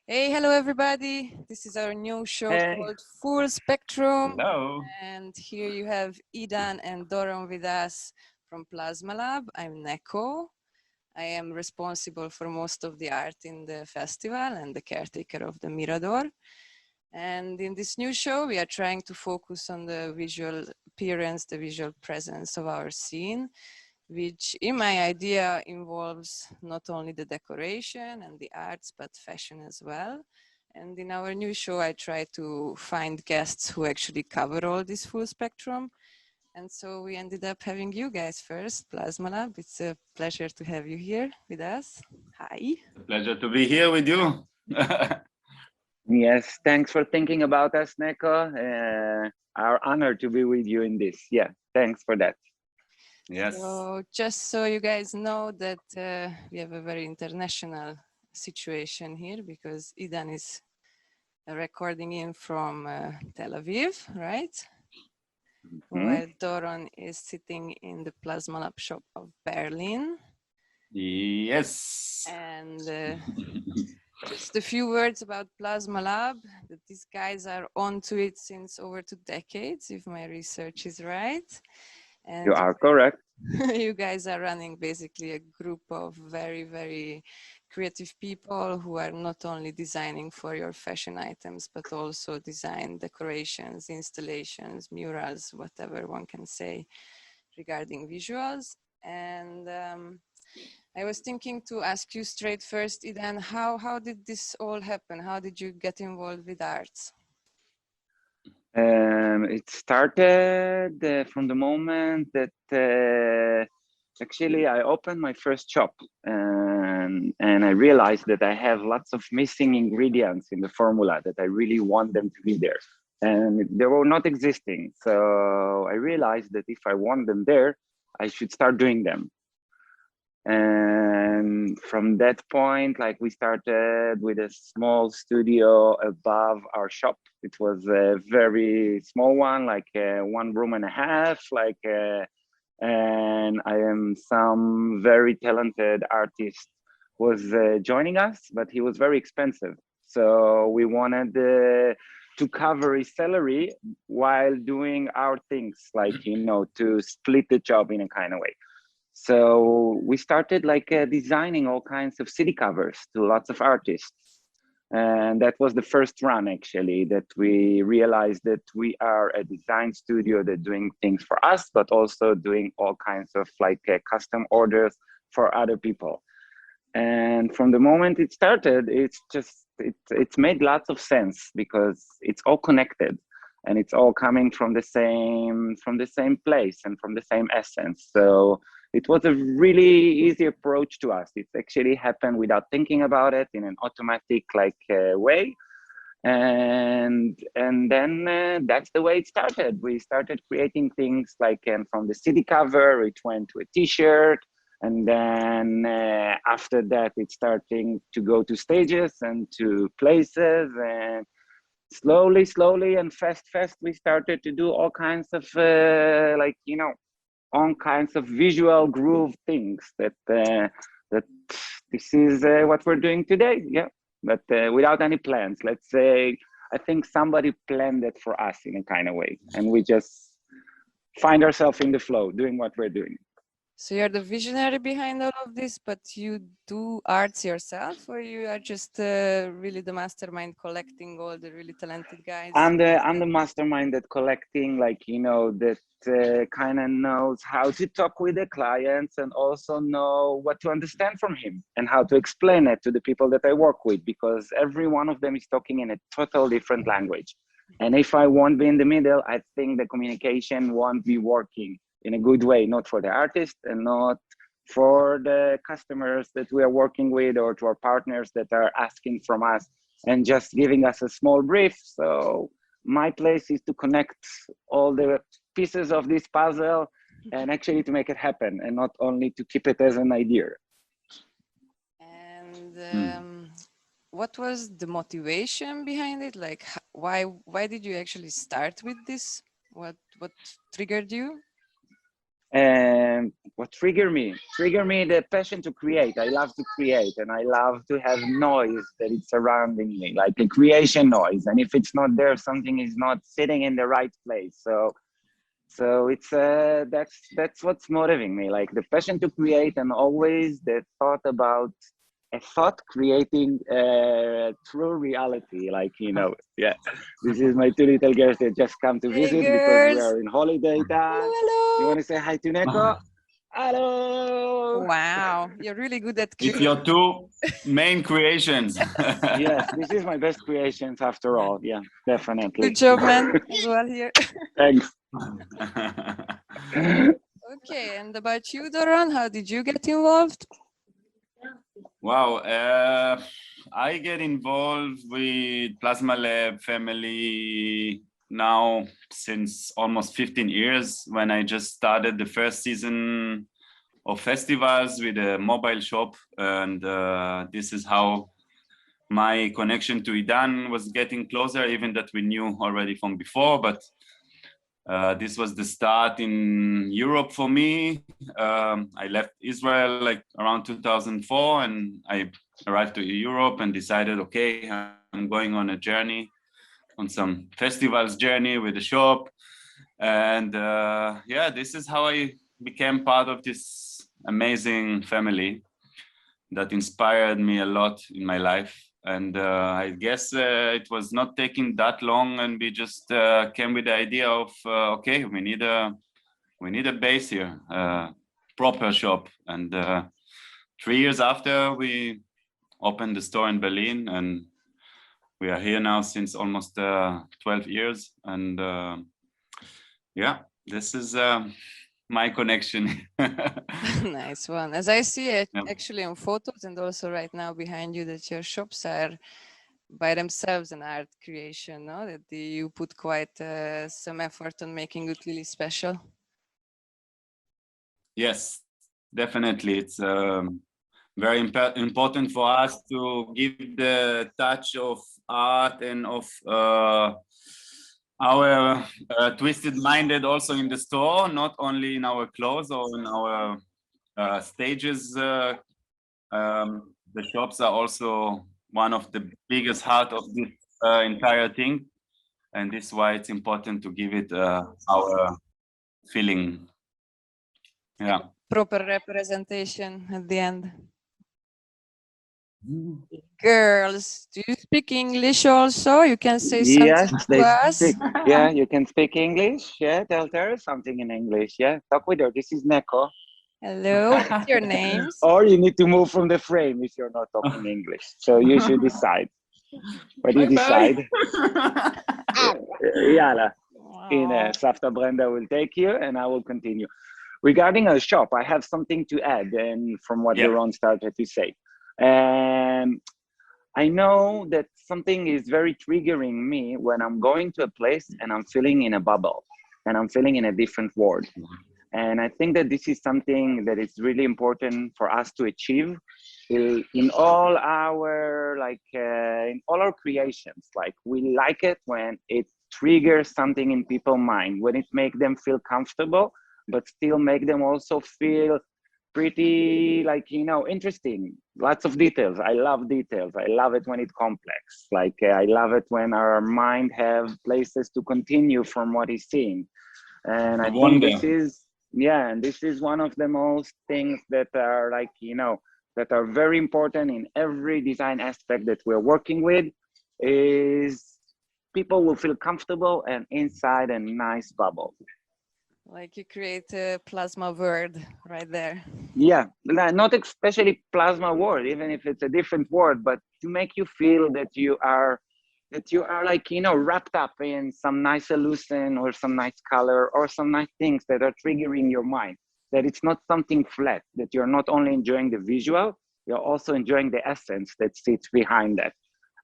Hey, hello everybody. This is our new show Hey, called Full Spectrum. hello. And here you have Idan and Doron with us from Plazmalab. I'm Neko. I am responsible for most of the art in the festival and the caretaker of the Mirador. And in this new show, we are trying to focus on the visual appearance, the visual presence of our scene, which in my idea involves not only the decoration and the arts, but fashion as well. And in our new show, I try to find guests who actually cover all this full spectrum. And so we ended up having you guys first, Plazmalab. It's a pleasure to have you here with us. Hi. Pleasure to be here with you. Yes, thanks for thinking about us, Neko. Our honor to be with you in this. Yeah, thanks for that. Yes. So just so you guys know that we have a very international situation here because Idan is recording in from Tel Aviv, right? While Doron is sitting in the Plazmalab shop of Berlin. Yes. And just a few words about Plazmalab, that these guys are onto it since over 2 decades, if my research is right. And You are correct. you guys are running basically a group of very, very creative people who are not only designing for your fashion items, but also design decorations, installations, murals, whatever one can say regarding visuals. And I was thinking to ask you straight first, Idan, how did this all happen? How did you get involved with arts? It started from the moment that actually I opened my first shop, and I realized that I have lots of missing ingredients in the formula that I really want them to be there, and they were not existing. So I realized that if I want them there, I should start doing them. And from that point, like, we started with a small studio above our shop. It was a very small one, like 1.5 rooms, like and I am some very talented artist was joining us, but he was very expensive, so we wanted to cover his salary while doing our things, like, to split the job in a kind of way. So we started like designing all kinds of city covers to lots of artists. And that was the first run, actually, that we realized that we are a design studio that doing things for us, but also doing all kinds of like custom orders for other people. And from the moment it started, it's made lots of sense because it's all connected and it's all coming from the same place and from the same essence. So it was a really easy approach to us. It actually happened without thinking about it, in an automatic way. And then that's the way it started. We started creating things like, and from the CD cover it went to a t-shirt, and then after that it's starting to go to stages and to places, and slowly and fast we started to do all kinds of all kinds of visual groove things that this is what we're doing today. Yeah, but without any plans, let's say. I think somebody planned it for us in a kind of way, and we just find ourselves in the flow doing what we're doing. So you're the visionary behind all of this, but you do arts yourself, or you are just really the mastermind collecting all the really talented guys? I'm the mastermind that collecting, like, that kind of knows how to talk with the clients and also know what to understand from him and how to explain it to the people that I work with, because every one of them is talking in a total different language. And if I won't be in the middle, I think the communication won't be working in a good way, not for the artist and not for the customers that we are working with, or to our partners that are asking from us and just giving us a small brief. So my place is to connect all the pieces of this puzzle and actually to make it happen, and not only to keep it as an idea. And what was the motivation behind it? Like, why did you actually start with this? What triggered you? And what triggered me the passion to create. I love to create, and I love to have noise that is surrounding me, like a creation noise. And if it's not there, something is not sitting in the right place. So it's that's what's motivating me, like the passion to create, and always the thought about a thought creating true reality. Like, you know, yeah, this is my two little girls that just come to Hey visit because we girls. are in holiday time. Hello, You want to say hi to Neko? Hello. Wow, you're really good at It's creating. your two main creations. Yes, this is my best creations after all. Yeah, definitely. Good job, man, as well here. Thanks. Okay, and about you, Doron, how did you get involved? Wow, I get involved with Plazmalab Family now since almost 15 years, when I just started the first season of festivals with a mobile shop, and this is how my connection to Idan was getting closer, even that we knew already from before, but this was the start in Europe for me. I left Israel like around 2004, and I arrived to Europe and decided, okay, I'm going on a journey, on some festivals journey with the shop. And yeah, this is how I became part of this amazing family that inspired me a lot in my life. And I guess it was not taking that long, and we just came with the idea of okay, we need a base here, proper shop. And 3 years after, we opened the store in Berlin, and we are here now since almost 12 years. And yeah, this is my connection. Nice one. As I see it, Yeah. actually on photos, and also right now behind you, that your shops are by themselves an art creation, no? That you put quite some effort on making it really special. Yes, definitely. It's very important for us to give the touch of art and of our twisted minded also in the store, not only in our clothes or in our stages. The shops are also one of the biggest heart of this entire thing, and this is why it's important to give it our feeling. Yeah. Proper representation at the end. Girls, do you speak English also? You can say something Yes, to they us. speak. Yeah, you can speak English. Yeah, tell her something in English. Yeah, talk with her. This is Neko. Hello, what's your names? Or you need to move from the frame if you're not talking English. So you should decide. What do you decide? Yala. In Wow. Safta Brenda will take you, and I will continue. Regarding a shop, I have something to add, and from what Yeah. Doron started to say. I know that something is very triggering me when I'm going to a place and I'm feeling in a bubble, and I'm feeling in a different world. And I think that this is something that is really important for us to achieve in all our in all our creations. Like, we like it when it triggers something in people's mind, when it makes them feel comfortable, but still make them also feel pretty, interesting. Lots of details. I love details. I love it when it's complex. I love it when our mind have places to continue from what he's seeing. And I think this is one of the most things that are that are very important in every design aspect that we're working with, is people will feel comfortable and inside a nice bubble. Like you create a plasma word right there. Yeah, not especially plasma word, even if it's a different word, but to make you feel that you are wrapped up in some nice illusion or some nice color or some nice things that are triggering your mind, that it's not something flat, that you're not only enjoying the visual, you're also enjoying the essence that sits behind that.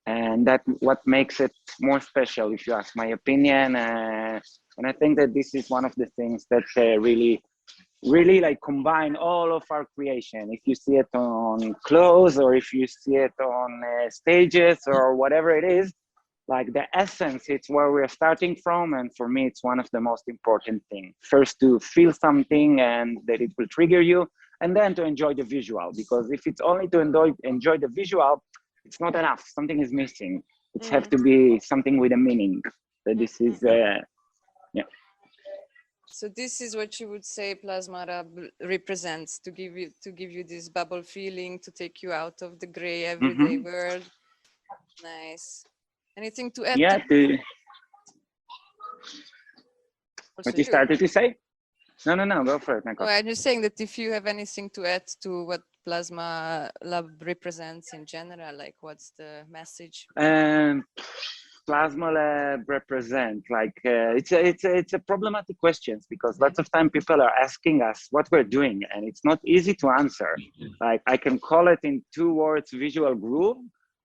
And that what makes it more special, if you ask my opinion. And I think that this is one of the things that really combine all of our creation. If you see it on clothes, or if you see it on stages, or whatever it is, like the essence, it's where we're starting from. And for me, it's one of the most important things. First, to feel something and that it will trigger you, and then to enjoy the visual. Because if it's only to enjoy the visual, it's not enough. Something is missing. It has to be something with a meaning. So this is, yeah. So this is what you would say Plazmalab represents, to give you this bubble feeling, to take you out of the gray everyday world. Nice. Anything to add? Yeah. What you started to say? No, go for it, Neko. No, I'm just saying that if you have anything to add to what Plazmalab represents in general, like what's the message? Plazmalab represent, like it's a problematic question, because lots of time people are asking us what we're doing, and it's not easy to answer. Like I can call it in 2 words, visual group,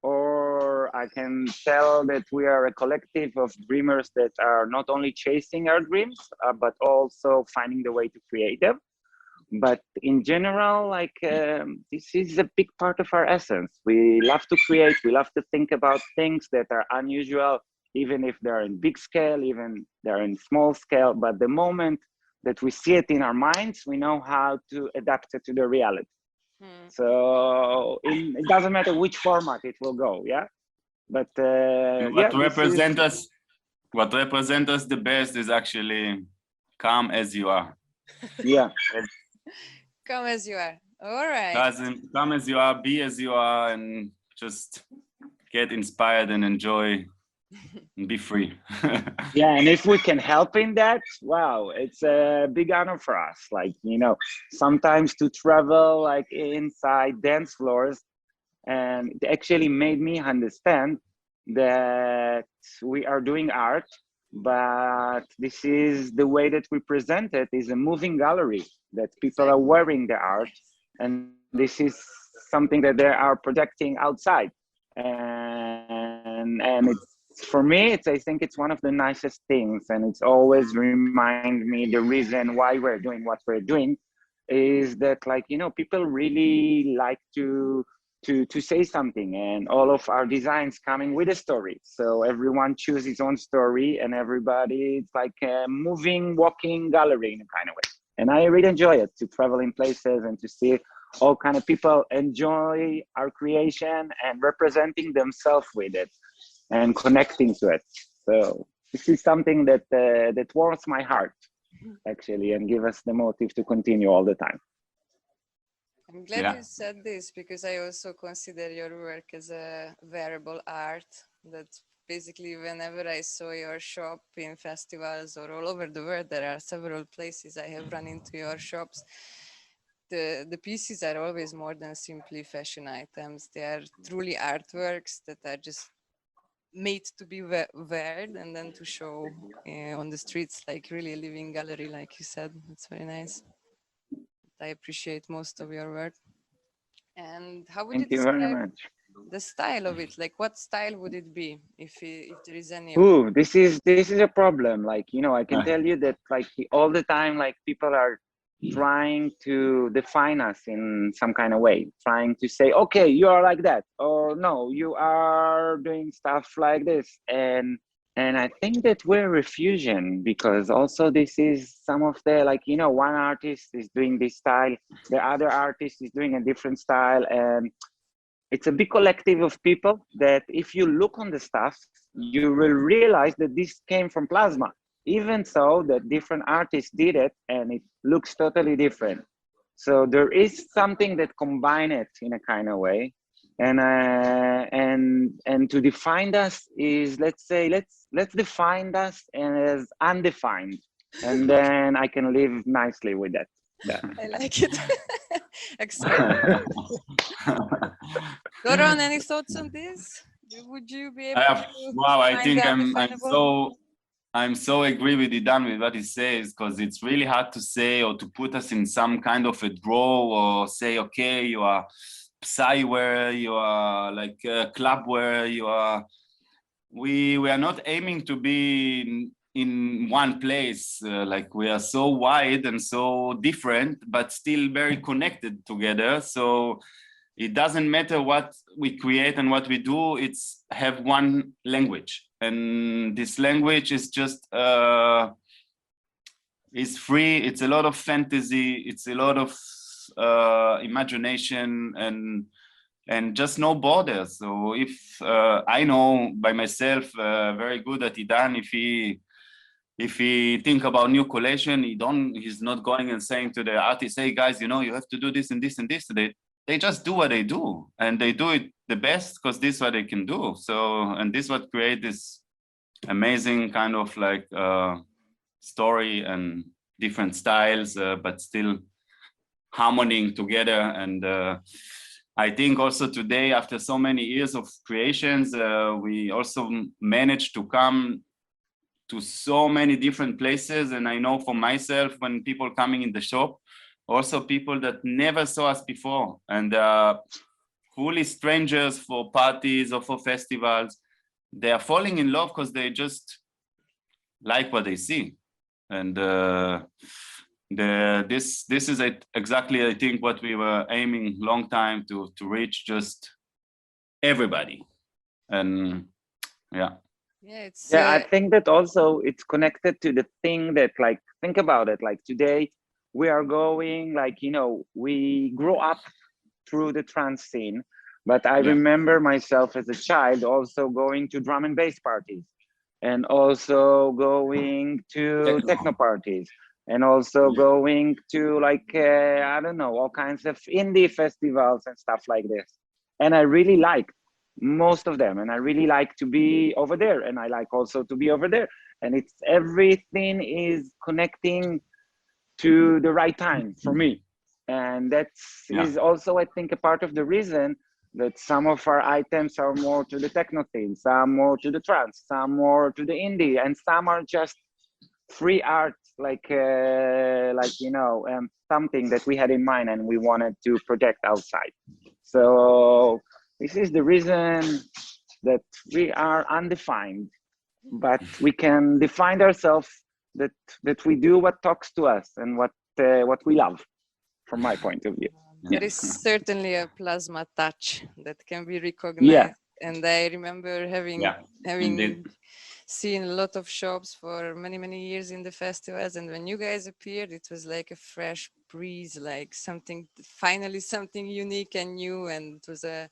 or I can tell that we are a collective of dreamers that are not only chasing our dreams, but also finding the way to create them. But in general, like this is a big part of our essence. We love to create, we love to think about things that are unusual, even if they're in big scale, even they're in small scale. But the moment that we see it in our minds, we know how to adapt it to the reality. So it doesn't matter which format it will go, yeah. But what represents us the best is actually come as you are. Yeah. Come as you are. All right. Come as you are, be as you are, and just get inspired and enjoy and be free. Yeah, and if we can help in that, wow, it's a big honor for us. Like, you know, sometimes to travel like inside dance floors, and it actually made me understand that we are doing art, but this is the way that we present it is a moving gallery, that people are wearing the art, and this is something that they are projecting outside. And it's, for me, it's, I think it's one of the nicest things, and it's always remind me the reason why we're doing what we're doing is that, like, you know, people really like to say something, and all of our designs coming with a story. So everyone chooses his own story, and everybody, it's like a moving, walking gallery in a kind of way. And I really enjoy it, to travel in places and to see all kind of people enjoy our creation and representing themselves with it and connecting to it. So this is something that that warms my heart, actually, and give us the motive to continue all the time. I'm glad you said this, because I also consider your work as a wearable art. That basically, whenever I saw your shop in festivals or all over the world, there are several places I have run into your shops. The pieces are always more than simply fashion items. They are truly artworks that are just made to be weared and then to show on the streets, like really a living gallery, like you said. It's very nice. I appreciate most of your work. And how would you describe the style of it? Like, what style would it be if there is any? Ooh, this is a problem. Like, you know, I can tell you that, like, all the time, like, people are trying to define us in some kind of way, trying to say, okay, you are like that, or no, you are doing stuff like this. And I think that we're a fusion, because also this is some of the, like, you know, one artist is doing this style, the other artist is doing a different style, and it's a big collective of people that if you look on the stuff, you will realize that this came from Plasma, even so that different artists did it and it looks totally different. So there is something that combine it in a kind of way. And to define us is, let's say, let's define us as undefined, and then I can live nicely with that. Yeah. I like it. Excellent. Doron, any thoughts on this? Would you be able to? Wow, I think I'm so agree with Idan with what he says, because it's really hard to say or to put us in some kind of a draw, or say, okay, you are psy wear, you are like club wear, you are. We are not aiming to be in one place. Like, we are so wide and so different, but still very connected together. So it doesn't matter what we create and what we do, it's have one language. and this language is just is free. It's a lot of fantasy. It's a lot of imagination and just no borders. So if I know by myself very good at Idan, if he think about new collection, he's not going and saying to the artist, hey guys, you know, you have to do this and this and this. They just do what they do, and they do it the best because this is what they can do. So, and this is what create this amazing kind of like story and different styles, but still harmonying together. And I think also today, after so many years of creations, we also managed to come to so many different places. And I know for myself, when people coming in the shop, also people that never saw us before, and fully strangers for parties or for festivals, they are falling in love because they just like what they see. And this is exactly, I think, what we were aiming long time to reach, just everybody. And yeah. Yeah, I think that also it's connected to the thing that, like, think about it, like today we are going, like, you know, we grew up through the trance scene, but I remember myself as a child also going to drum and bass parties, and also going to techno parties, and also going to, like, I don't know, all kinds of indie festivals and stuff like this. And I really liked most of them, and I really like to be over there, and I like also to be over there. And it's everything is connecting to the right time for me. And that's is also, I think, a part of the reason that some of our items are more to the techno theme, some more to the trance, some more to the indie, and some are just free art, like you know, something that we had in mind and we wanted to project outside. So this is the reason that we are undefined, but we can define ourselves, that we do what talks to us and what we love, from my point of view. There is certainly a plasma touch that can be recognized. And I remember having seen a lot of shops for many years in the festivals, and when you guys appeared, it was like a fresh breeze, like finally something unique and new. And it was a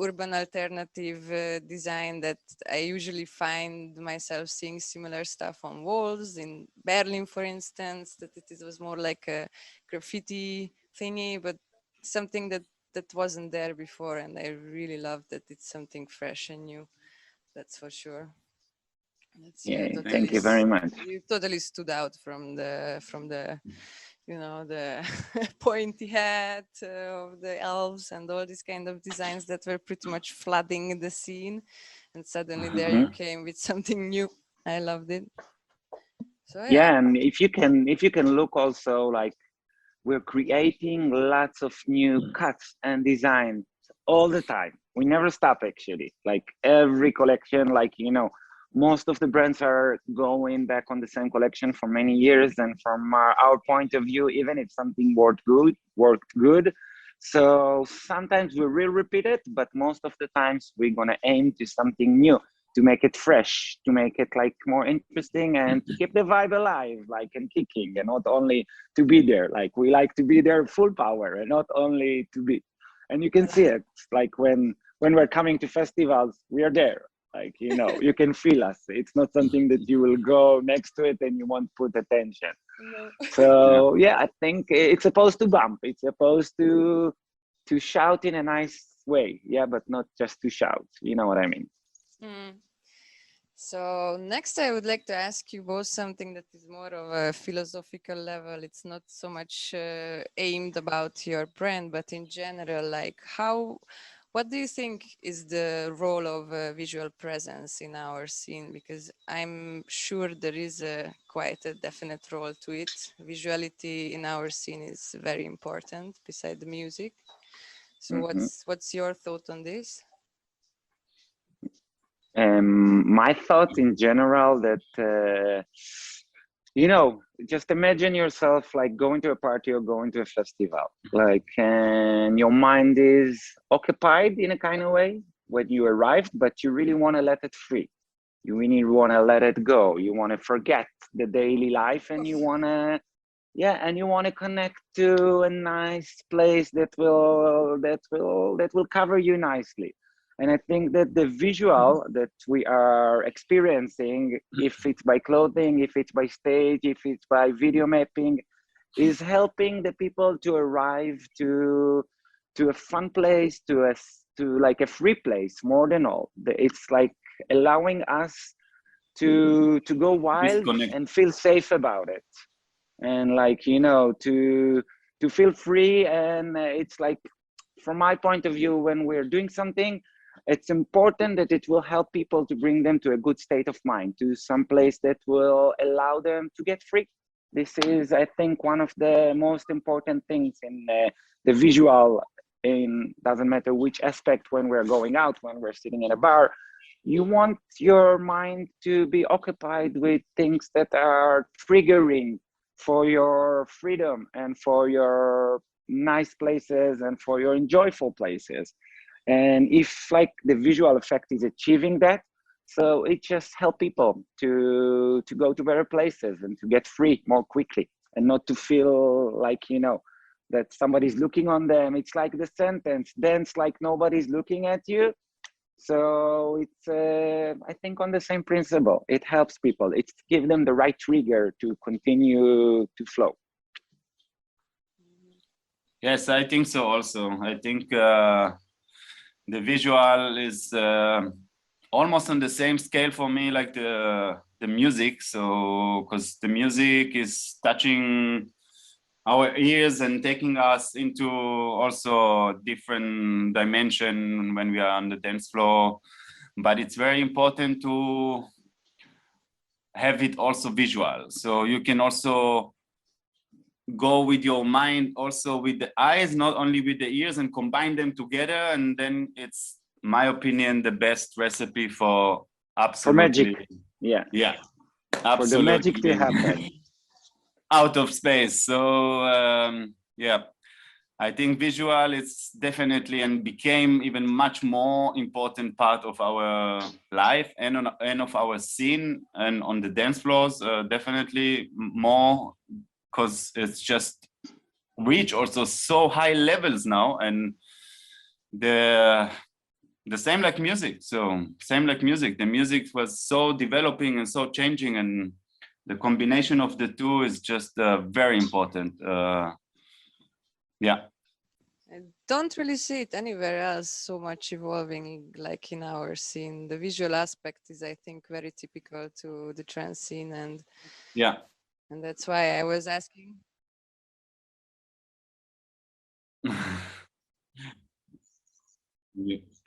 urban alternative design that I usually find myself seeing similar stuff on walls in Berlin, for instance, that it was more like a graffiti thingy, but something that wasn't there before. And I really love that it's something fresh and new. That's for sure. Thank you very much. You totally stood out from the you know, the pointy hat of the elves and all these kind of designs that were pretty much flooding the scene. And suddenly there you came with something new. I loved it. So yeah, and if you can look also, like, we're creating lots of new cuts and designs all the time. We never stop, actually. Like every collection, like, you know, most of the brands are going back on the same collection for many years, and from our point of view, even if something worked good. So sometimes we will repeat it, but most of the times we're gonna aim to something new, to make it fresh, to make it like more interesting, and to keep the vibe alive, like, and kicking, and not only to be there. Like, we like to be there full power and not only to be. And you can see it, like when we're coming to festivals, we are there. Like, you know, you can feel us. It's not something that you will go next to it and you won't put attention. So yeah, I think it's supposed to bump. It's supposed to shout in a nice way. Yeah, but not just to shout. You know what I mean? So next, I would like to ask you both something that is more of a philosophical level. It's not so much aimed about your brand, but in general, like what do you think is the role of visual presence in our scene? Because I'm sure there is quite a definite role to it. Visuality in our scene is very important beside the music. So what's your thought on this? My thought in general, that you know, just imagine yourself like going to a party or going to a festival, like, and your mind is occupied in a kind of way when you arrived, but you really want to let it free. You really want to let it go. You want to forget the daily life, and you want to, yeah, and you want to connect to a nice place that will cover you nicely. And I think that the visual that we are experiencing, if it's by clothing, if it's by stage, if it's by video mapping, is helping the people to arrive to a fun place, to like a free place. More than all, it's like allowing us to go wild Disconnect. and feel safe about it, and like, you know, to feel free. And it's like, from my point of view, when we're doing something, it's important that it will help people to bring them to a good state of mind, to some place that will allow them to get free. This is, I think, one of the most important things in the visual. In doesn't matter which aspect, when we're going out, when we're sitting in a bar, you want your mind to be occupied with things that are triggering for your freedom and for your nice places and for your enjoyable places. And if like the visual effect is achieving that, so it just helps people to go to better places and to get free more quickly, and not to feel like, you know, that somebody's looking on them. It's like the sentence, dance like nobody's looking at you. So it's, I think, on the same principle. It helps people. It gives them the right trigger to continue to flow. Yes, I think so also. I think the visual is almost on the same scale for me like the music. So, because the music is touching our ears and taking us into also different dimension when we are on the dance floor. But it's very important to have it also visual. So you can also go with your mind, also with the eyes, not only with the ears, and combine them together. And then it's, my opinion, the best recipe for absolutely. For magic. Yeah. Yeah. Absolutely. For the magic to happen. Out of space. So yeah, I think visual is definitely and became even much more important part of our life and of our scene and on the dance floors, definitely more, because it's just reach also so high levels now, and the same like music. So same like music, the music was so developing and so changing, and the combination of the two is just very important. Yeah. I don't really see it anywhere else so much evolving like in our scene. The visual aspect is, I think, very typical to the trance scene, and yeah, and that's why I was asking.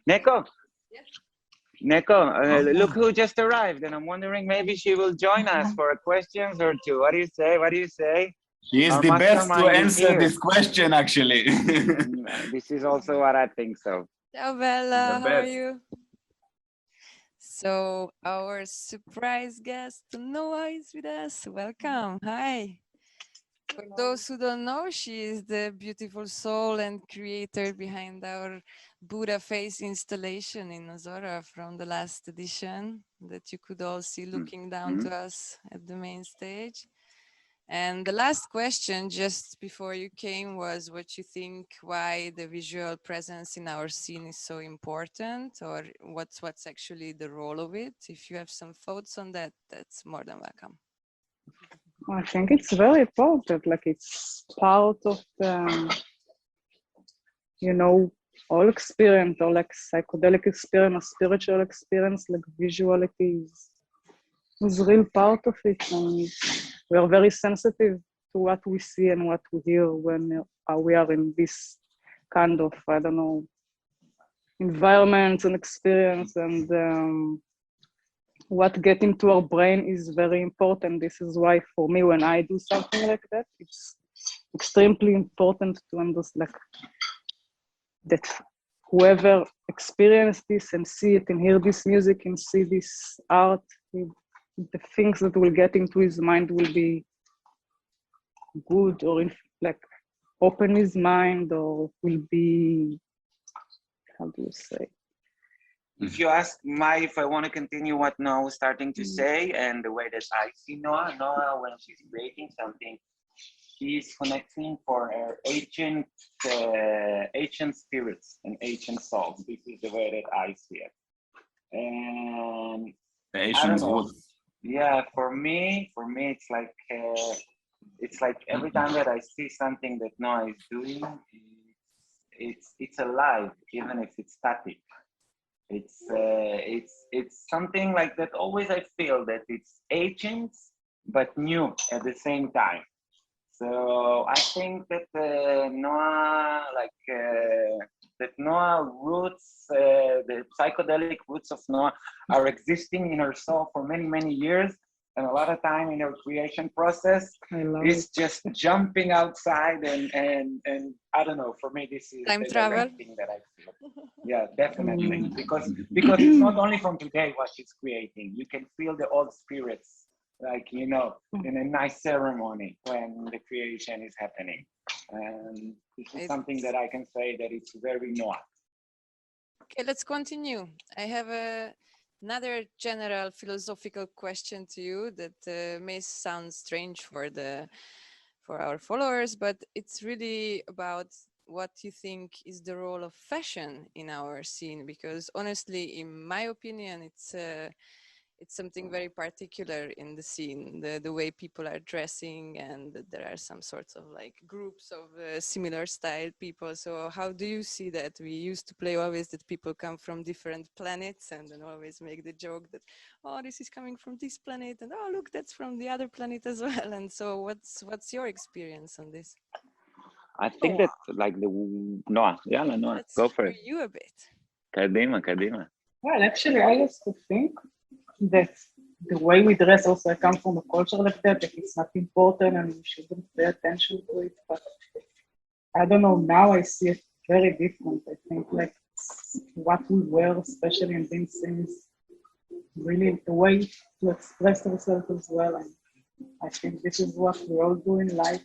Neko. Yes. Neko, look who just arrived, and I'm wondering maybe she will join us for a questions or two. What do you say? What do you say? He is Our the best to mastermind is answer here. this question, actually. This is also what I think so. Ciao Bella, The how are best. you? So our surprise guest Noa is with us. Welcome. Hi. For those who don't know, she is the beautiful soul and creator behind our Buddha face installation in Ozora from the last edition that you could all see looking down to us at the main stage. And the last question just before you came was what you think, why the visual presence in our scene is so important, or what's actually the role of it. If you have some thoughts on that, that's more than welcome. I think it's very important, like it's part of the, you know, all experience, or like psychedelic experience or spiritual experience, like visuality is real part of it. And we are very sensitive to what we see and what we hear when we are in this kind of, I don't know, environment and experience, and what get into our brain is very important. This is why for me, when I do something like that, it's extremely important to understand like, that whoever experience this and see it and hear this music and see this art, the things that will get into his mind will be good, or like open his mind, or will be, how do you say, if you ask if I want to continue what Noah was starting to say and the way that I see Noah when she's creating something, she's connecting for her ancient spirits and ancient souls. This is the way that I see it. And The I Asian don't know. roots. Yeah, for me, it's like every time that I see something that Noah is doing, it's alive, even if it's static. It's something like that. Always I feel that it's ancient but new at the same time. So I think that Noah roots, the psychedelic roots of Noah are existing in her soul for many, many years. And a lot of time in her creation process is just jumping outside and I don't know, for me, this is Time the travel. thing that I feel. Yeah, definitely. Because it's not only from today what she's creating. You can feel the old spirits, like, you know, in a nice ceremony when the creation is happening. And this is something that I can say that it's very Noah. Okay, let's continue. I have another general philosophical question to you that may sound strange for our followers, but it's really about what you think is the role of fashion in our scene, because honestly, in my opinion, it's something very particular in the scene, the way people are dressing, and there are some sorts of like groups of similar style people. So how do you see that? We used to play always that people come from different planets and then always make the joke that, oh, this is coming from this planet, and oh, look, that's from the other planet as well. And so what's your experience on this? I think that like Noah, Let's go for hear it. you a bit. Kadima. Well, actually, I used to think that the way we dress also, I come from a culture like that it's not important and we shouldn't pay attention to it. But I don't know, now I see it very different. I think like what we wear, especially in these things, really the way to express ourselves as well. And I think this is what we all do in life,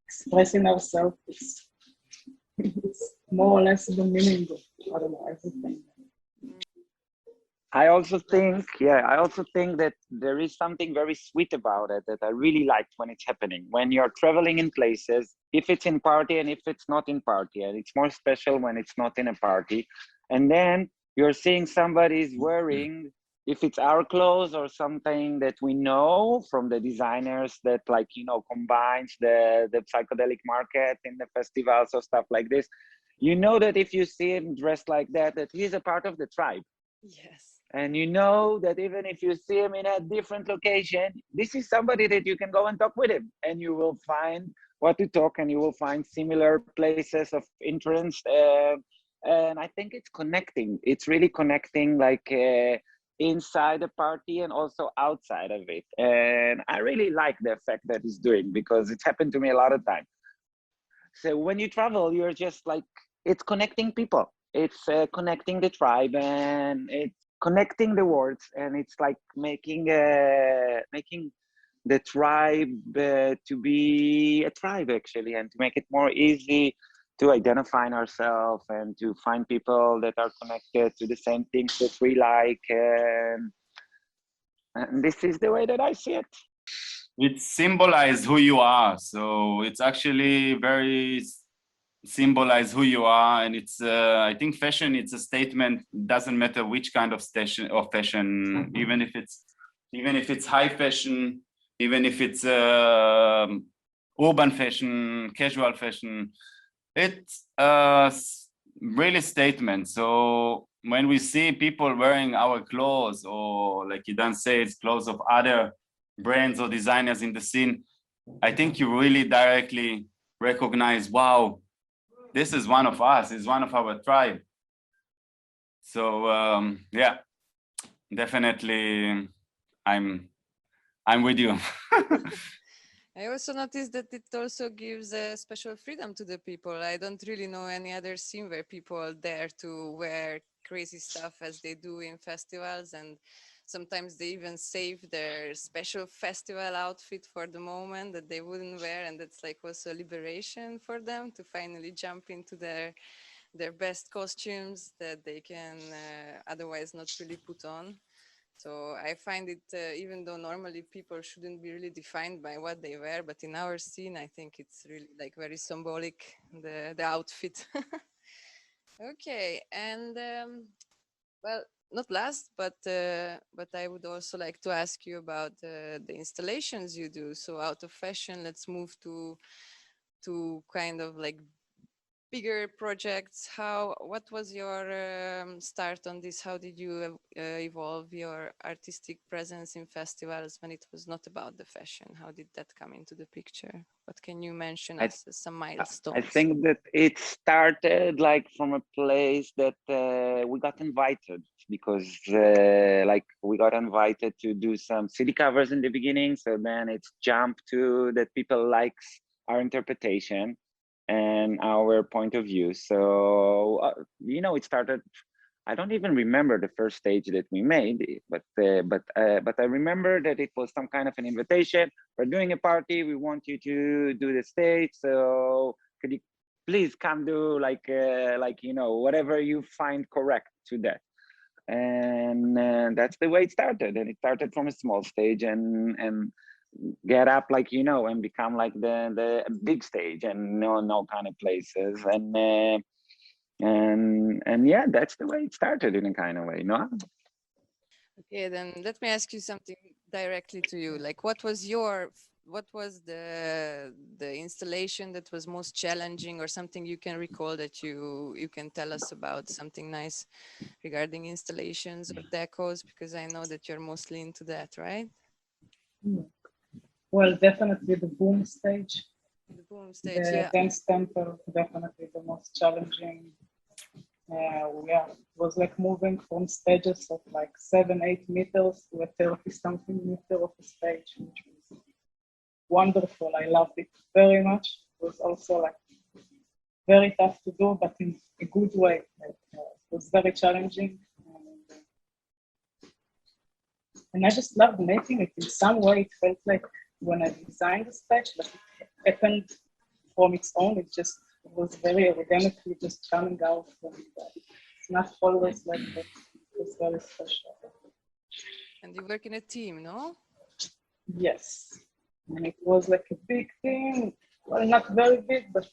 expressing ourselves. It's more or less the meaning of, I don't know, everything. I also think that there is something very sweet about it that I really liked when it's happening. When you're traveling in places, if it's in party and if it's not in party, and it's more special when it's not in a party. And then you're seeing somebody's wearing, if it's our clothes or something that we know from the designers that like, you know, combines the psychedelic market in the festivals or stuff like this, you know that if you see him dressed like that he's a part of the tribe. Yes. And you know that even if you see him in a different location, this is somebody that you can go and talk with him and you will find what to talk and you will find similar places of interest. And I think it's connecting. It's really connecting like inside the party and also outside of it. And I really like the effect that it's doing because it's happened to me a lot of times. So when you travel, you're just like, it's connecting people. It's connecting the tribe and it's connecting the words, and it's like making the tribe to be a tribe actually, and to make it more easy to identify ourselves and to find people that are connected to the same things that we like. And this is the way that I see it. It symbolizes who you are. So it's actually very symbolize who you are, and it's I think fashion, it's a statement. Doesn't matter which kind of fashion, even if it's high fashion, even if it's urban fashion, casual fashion, it's really statement. So when we see people wearing our clothes, or like Idan says, clothes of other brands or designers in the scene, I think you really directly recognize, wow, this is one of us, is one of our tribe. So yeah, definitely I'm with you. I also noticed that it also gives a special freedom to the people. I don't really know any other scene where people dare to wear crazy stuff as they do in festivals, and sometimes they even save their special festival outfit for the moment that they wouldn't wear, and that's like also liberation for them to finally jump into their their best costumes that they can otherwise not really put on. So I find it, even though normally people shouldn't be really defined by what they wear, but in our scene, I think it's really like very symbolic, the outfit. Okay, and well, not last, but I would also like to ask you about the installations you do. So out of fashion, let's move to kind of like bigger projects. What was your start on this? How did you evolve your artistic presence in festivals when it was not about the fashion? How did that come into the picture? What can you mention as some milestones? I think that it started like from a place that we got invited because like we got invited to do some city covers in the beginning. So then it's jumped to that people likes our interpretation and our point of view. So, you know, it started, I don't even remember the first stage that we made, but I remember that it was some kind of an invitation. We're doing a party. We want you to do the stage. So could you please come do like you know, whatever you find correct to that. And that's the way it started. And it started from a small stage and get up, like, you know, and become like the big stage and no kind of places. And yeah, that's the way it started in a kind of way, no? Okay, then let me ask you something directly to you. Like, what was the installation that was most challenging, or something you can recall that you can tell us about, something nice regarding installations or decos, because I know that you're mostly into that, right? Well, definitely the boom stage. The boom stage, the yeah. dance temple, definitely the most challenging. Yeah, it was like moving from stages of like 7-8 meters to a 30-something meter of a stage, which was wonderful. I loved it very much. It was also like very tough to do, but in a good way. Like, it was very challenging. And I just loved making it. In some way, it felt like when I designed the stage, like it happened from its own. It was very organically just coming out. And it's not always like that. It was very special. And you work in a team, no? Yes. And it was like a big team. Well, not very big, but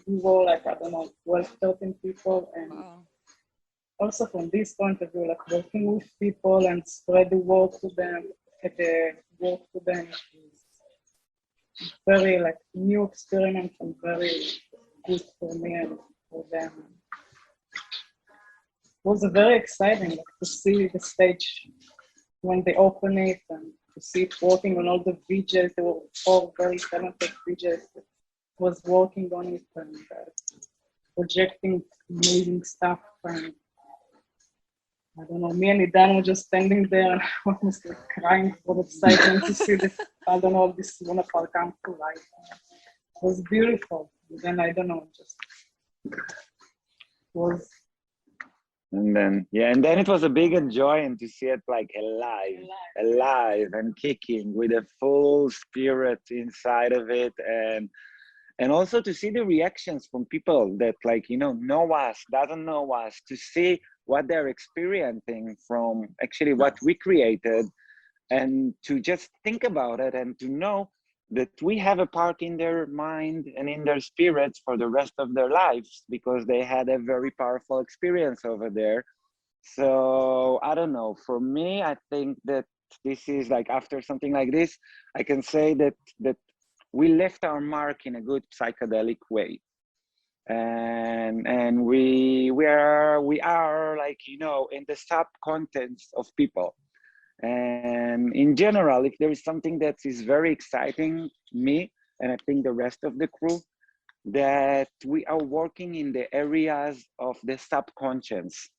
we were like, I don't know, 12, 13 people. And wow. Also from this point of view, like working with people and spread the work to them, is very like new experiment and very good for me and for them. It was very exciting, like, to see the stage when they open it and to see it working on all the VJs. There were 4 very talented VJs that was working on it and projecting amazing stuff. And I don't know, me and Idan were just standing there and almost like crying for excitement to see this, I don't know, this wonderful come to life. It was beautiful. And then, I don't know, just was. And then, yeah, and then it was a big enjoyment to see it like alive and kicking with a full spirit inside of it. And also to see the reactions from people that, like, you know us, doesn't know us, to see what they're experiencing from actually what we created, and to just think about it and to know that we have a part in their mind and in their spirits for the rest of their lives, because they had a very powerful experience over there. So I don't know, for me, I think that this is like, after something like this, I can say that we left our mark in a good psychedelic way. And we are like, you know, in the subcontents of people. And in general, if there is something that is very exciting me, and I think the rest of the crew, that we are working in the areas of the subconscious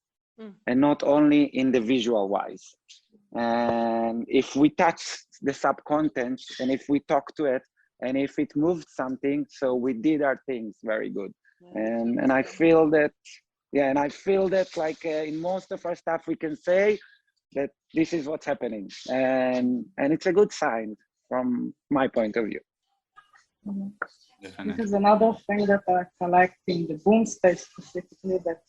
and not only in the visual wise. And if we touch the subcontent and if we talk to it and if it moved something, so we did our things very good. And I feel that, yeah, and I feel that like in most of our stuff we can say that this is what's happening, and it's a good sign from my point of view. This is another thing that I collect in the boom space specifically, that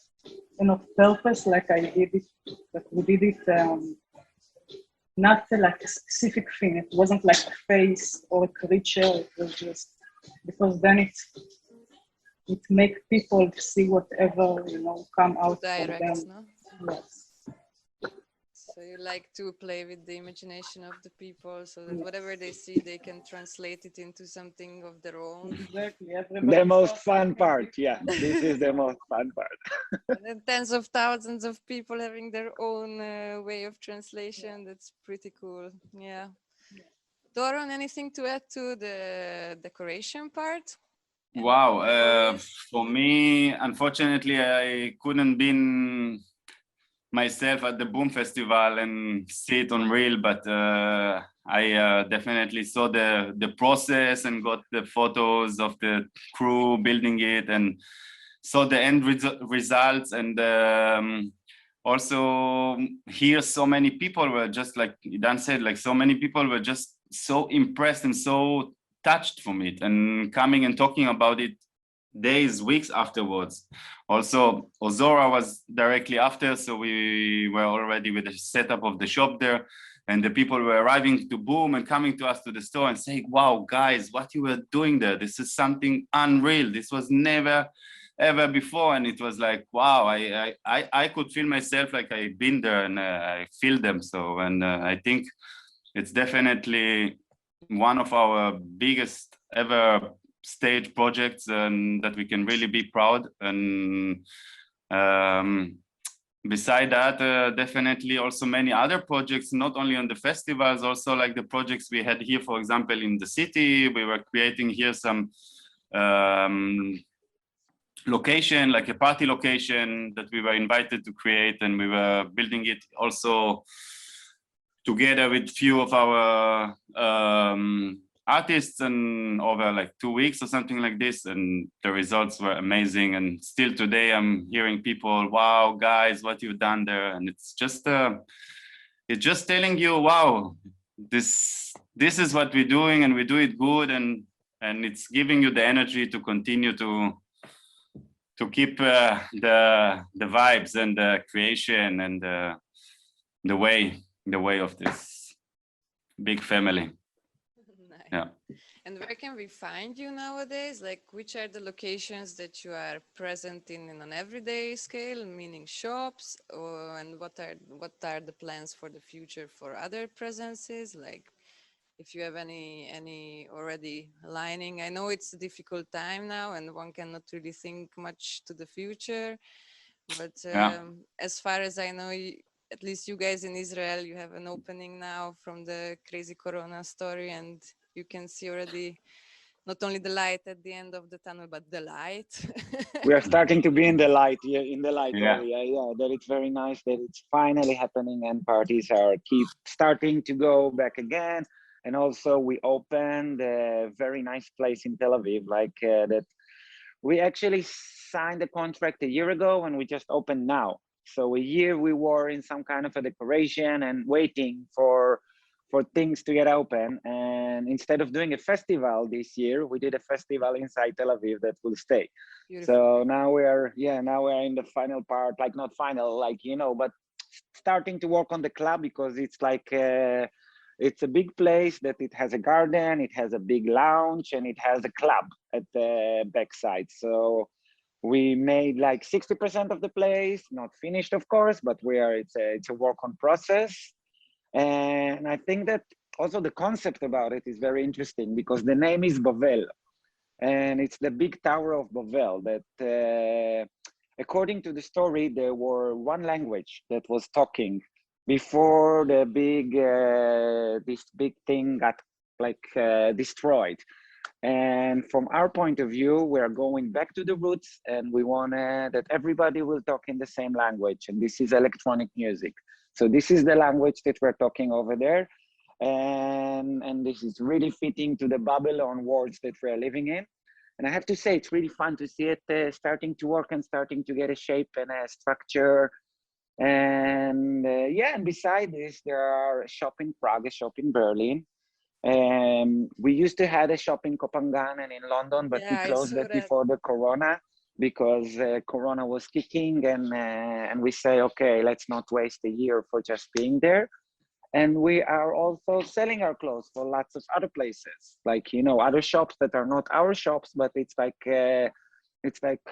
of purpose, like I did it, that we did it, not like a specific thing. It wasn't like a face or a creature. It was just because then it makes people see whatever come out Direct, for them. no? Yes. So you like to play with the imagination of the people, so that whatever they see, they can translate it into something of their own. Exactly. The most fun part, yeah. This is the most fun part. And then tens of thousands of people having their own way of translation. That's pretty cool. Yeah. Doron, anything to add to the decoration part? Wow. For me, unfortunately, I couldn't be myself at the Boom Festival and see it on real, but I definitely saw the process and got the photos of the crew building it and saw the end results, and also here so many people were just like Idan said, like so many people were just so impressed and so touched from it and coming and talking about it days, weeks afterwards. Also, Ozora was directly after, so we were already with the setup of the shop there, and the people were arriving to Boom and coming to us to the store and saying, wow, guys, what you were doing there, this is something unreal. This was never, ever before. And it was like, wow, I could feel myself like I've been there, and I feel them. So, and I think it's definitely one of our biggest ever stage projects, and that we can really be proud. And beside that, definitely also many other projects, not only on the festivals, also like the projects we had here, for example, in the city. We were creating here some location, like a party location that we were invited to create, and we were building it also together with few of our artists, and over like 2 weeks or something like this, and the results were amazing. And still today I'm hearing people, wow, guys, what you've done there. And it's just telling you, wow, this is what we're doing, and we do it good, and it's giving you the energy to continue to keep the vibes and the creation and the way of this big family. Nice. Yeah. And where can we find you nowadays? Like, which are the locations that you are present in an everyday scale, meaning shops, and what are the plans for the future for other presences? Like, if you have any already lining. I know it's a difficult time now, and one cannot really think much to the future. But as far as I know, at least you guys in Israel, you have an opening now from the crazy Corona story, and you can see already not only the light at the end of the tunnel, but the light. We are starting to be in the light, in the light Yeah. area. Yeah, that it's very nice that it's finally happening, and parties are keep starting to go back again. And also we opened a very nice place in Tel Aviv, like that. We actually signed the contract a year ago, and we just opened now. So a year we were in some kind of a decoration and waiting for things to get open. And instead of doing a festival this year, we did a festival inside Tel Aviv that will stay. Beautiful. So now we are in the final part, like not final, like, but starting to work on the club, because it's like, it's a big place that it has a garden, it has a big lounge, and it has a club at the backside. So we made like 60% of the place, not finished, of course, but it's a work on process. And I think that also the concept about it is very interesting, because the name is Bavel, and it's the big tower of Bavel that, according to the story, there were one language that was talking before the this big thing got destroyed. And from our point of view, we are going back to the roots, and we want that everybody will talk in the same language. And this is electronic music. So this is the language that we're talking over there. And this is really fitting to the Babylon worlds that we're living in. And I have to say, it's really fun to see it starting to work and starting to get a shape and a structure. And and beside this, there are a shop in Prague, a shop in Berlin, We used to have a shop in Kopangan and in London, but we Yeah, I closed saw that that. before the Corona because Corona was kicking, and we say, okay, let's not waste a year for just being there. And we are also selling our clothes for lots of other places, like, you know, other shops that are not our shops, but it's like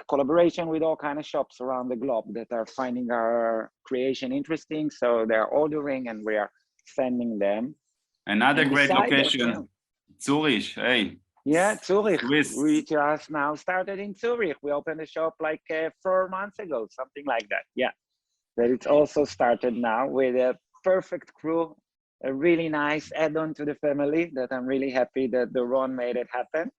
collaboration with all kind of shops around the globe that are finding our creation interesting. So they're ordering and we are sending them. Another And great beside that, location, Zurich. Hey, yeah, Zurich. Swiss. We just now started in Zurich. We opened a shop like 4 months ago, something like that. Yeah, but it's also started now with a perfect crew, a really nice add-on to the family that I'm really happy that Doron made it happen.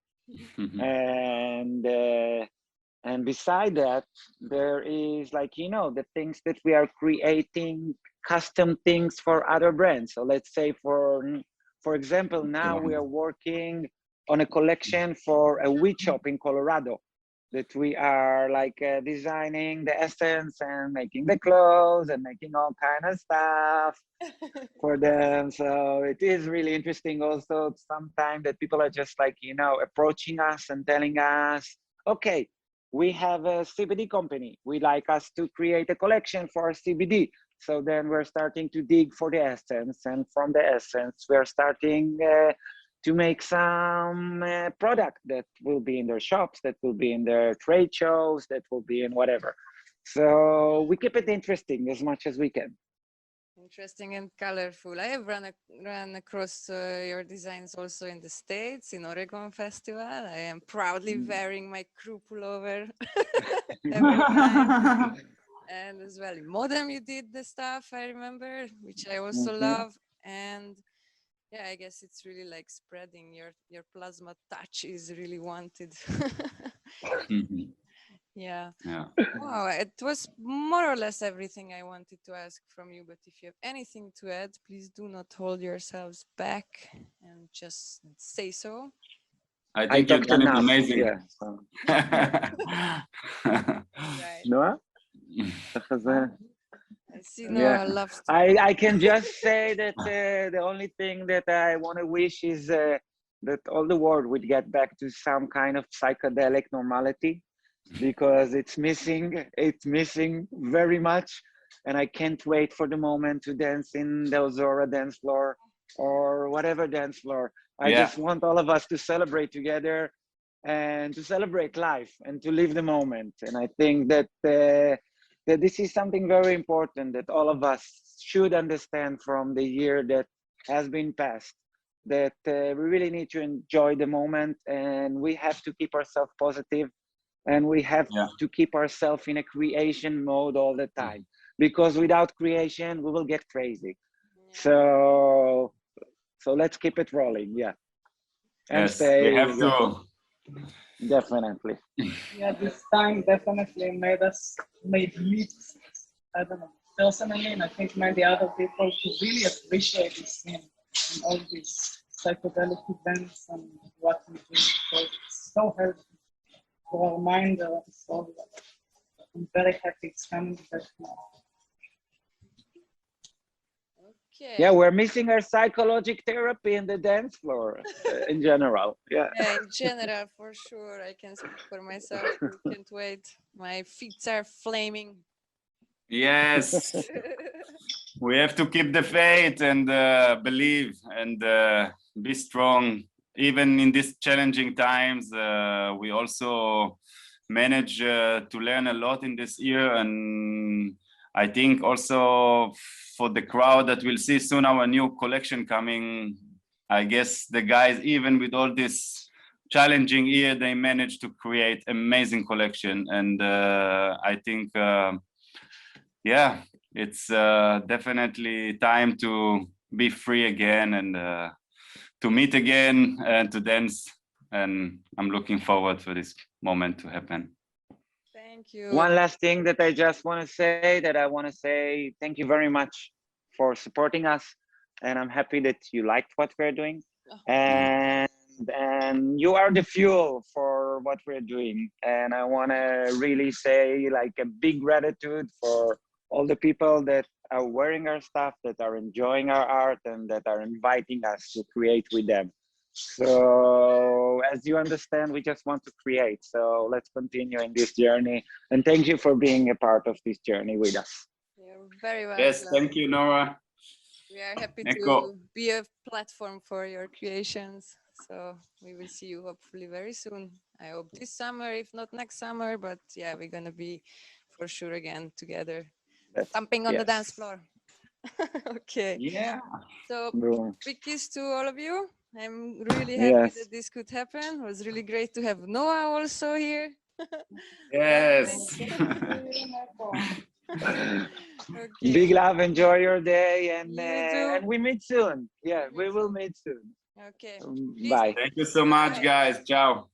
And beside that, there is, like, you know, the things that we are creating, custom things for other brands. So let's say for example, now we are working on a collection for a wheat shop in Colorado that we are like designing the essence and making the clothes and making all kind of stuff for them. So it is really interesting also sometimes that people are just like, you know, approaching us and telling us, okay, we have a CBD company. We'd like us to create a collection for CBD. So then we're starting to dig for the essence, and from the essence, we're starting to make some product that will be in their shops, that will be in their trade shows, that will be in whatever. So we keep it interesting as much as we can. Interesting and colorful. I have run across your designs also in the States, in Oregon Festival. I am proudly wearing my crew pullover every time. And as well in Modem you did the stuff, I remember, which I also love. And yeah, I guess it's really like spreading your plasma touch is really wanted. Yeah. Wow, it was more or less everything I wanted to ask from you, but if you have anything to add, please do not hold yourselves back and just say so. I think you've done it amazing. Yeah, so. Right. Noah? I see Noah loves to I can just say that the only thing that I want to wish is that all the world would get back to some kind of psychedelic normality, because it's missing very much, and I can't wait for the moment to dance in the Ozora dance floor or whatever dance floor. I just want all of us to celebrate together and to celebrate life and to live the moment. And I think that that this is something very important that all of us should understand from the year that has been passed, that we really need to enjoy the moment, and we have to keep ourselves positive, and we have to keep ourselves in a creation mode all the time, because without creation, we will get crazy. So let's keep it rolling. Yeah. And yes, stay. we have to. Definitely. Yeah, this time definitely made me, I don't know, personally, and I think many other people to really appreciate this scene and all these psychedelic events and what we do, because it's so healthy for our mind and soul. I'm very happy it's coming back now. Okay. Yeah, we're missing our psychological therapy in the dance floor in general. Yeah. Yeah, in general, for sure. I can speak for myself. I can't wait. My feet are flaming. Yes. We have to keep the faith and believe and be strong. Even in these challenging times, we also manage to learn a lot in this year. And I think also for the crowd that will see soon our new collection coming, I guess the guys, even with all this challenging year, they managed to create amazing collection. And I think, yeah, it's definitely time to be free again and to meet again and to dance. And I'm looking forward for this moment to happen. Thank you. One last thing that I just want to say, thank you very much for supporting us. And I'm happy that you liked what we're doing. And you are the fuel for what we're doing. And I want to really say like a big gratitude for all the people that are wearing our stuff, that are enjoying our art, and that are inviting us to create with them. So as you understand, we just want to create. So let's continue in this journey. And thank you for being a part of this journey with us. You're very welcome. Yes, thank you, Noah. We are happy Neko. to be a platform for your creations. So we will see you hopefully very soon. I hope this summer, if not next summer, but yeah, we're gonna be for sure again together, thumping on the dance floor. Okay. Yeah. So big kiss to all of you. I'm really happy that this could happen. It was really great to have Noah also here. Yes. Okay. Big love, enjoy your day, and You too. we meet soon. Yeah, we will meet soon. Okay. Bye. Thank you so much, guys. Ciao.